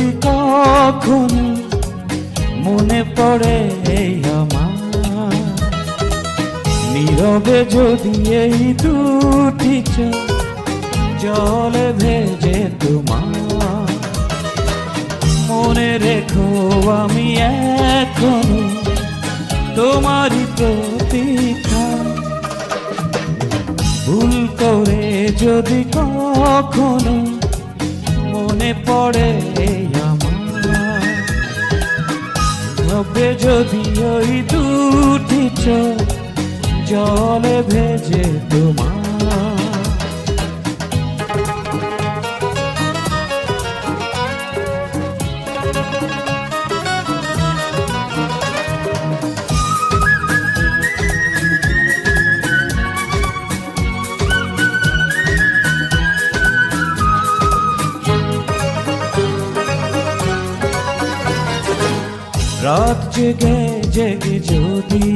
যদি কখনো মনে পড়ে আমার, নীরবে যদি এই দুটি চোখ জলে ভেজে তোমার, মনে রেখো আমি এখনো তোমারই প্রতীক্ষা। ভুল করে যদি কখনো মনে পড়ে আমার, হবে যদি ওই দুটি চোখ জলে ভেজে তোমার। রাত জেগে জেগে যদি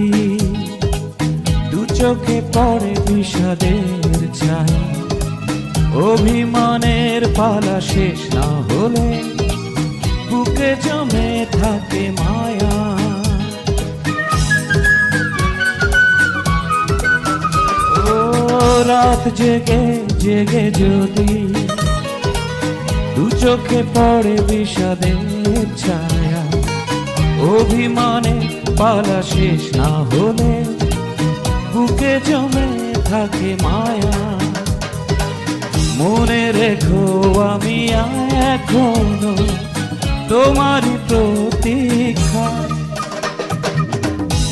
দু চোখে পড়ে বিষাদের ছায়া, অভিমানের পালা শেষ না হলে বুকে জমে থাকে মায়া। ও রাত জেগে জেগে যদি দু চোখে পড়ে বিষাদের ছায়া, অভিমানে পালা শেষ না হলে বুকে জমে থাকে মায়া। মনে রেখো আমি এখনো তোমারই প্রতীক্ষা।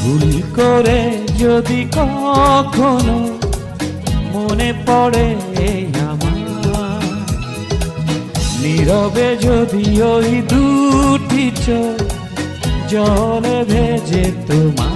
ভুল করে যদি কখনো মনে পড়ে আমার, নীরবে যদি ওই দুটি চোখ জলে ভেজে তোমার।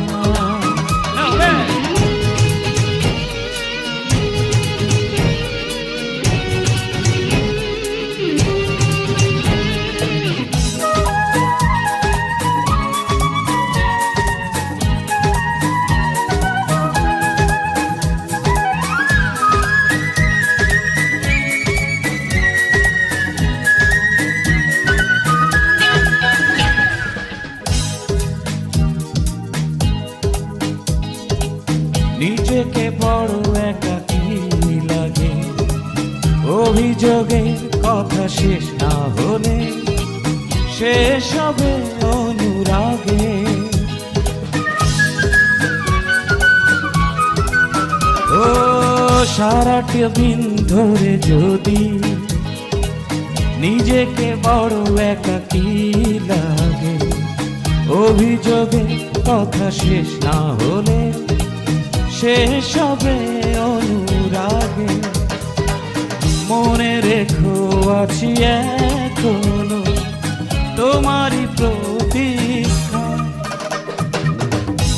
নিজেকে বড় একাকী লাগে, অভিযোগের কথা শেষ না হলে শেষ হবে অনুরাগে। ও সারাটি দিন ধরে যদি নিজেকে বড় একাকী লাগে, অভিযোগের কথা শেষ না হলে শেষ হবে অনুরাগে। মনে রেখো আছি এখনো তোমারই প্রতীক্ষা।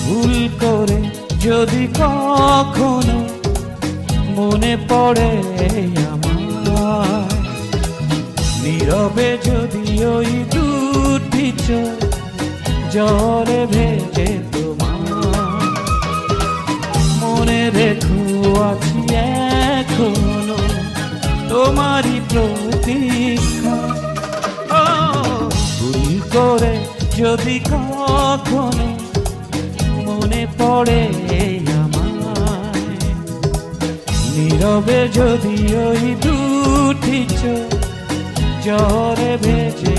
ভুল করে যদি কখনো মনে পড়ে আমার, নীরবে যদি ওই দুটি চোখ জলে ভেজে তোমার, মনে রেখো আছি এখনো তোমারই প্রতীক্ষা। ভুল করে যদি কখনো মনে পড়ে আমার, নীরবে যদি ওই দুটি চোখ জলে ভেজে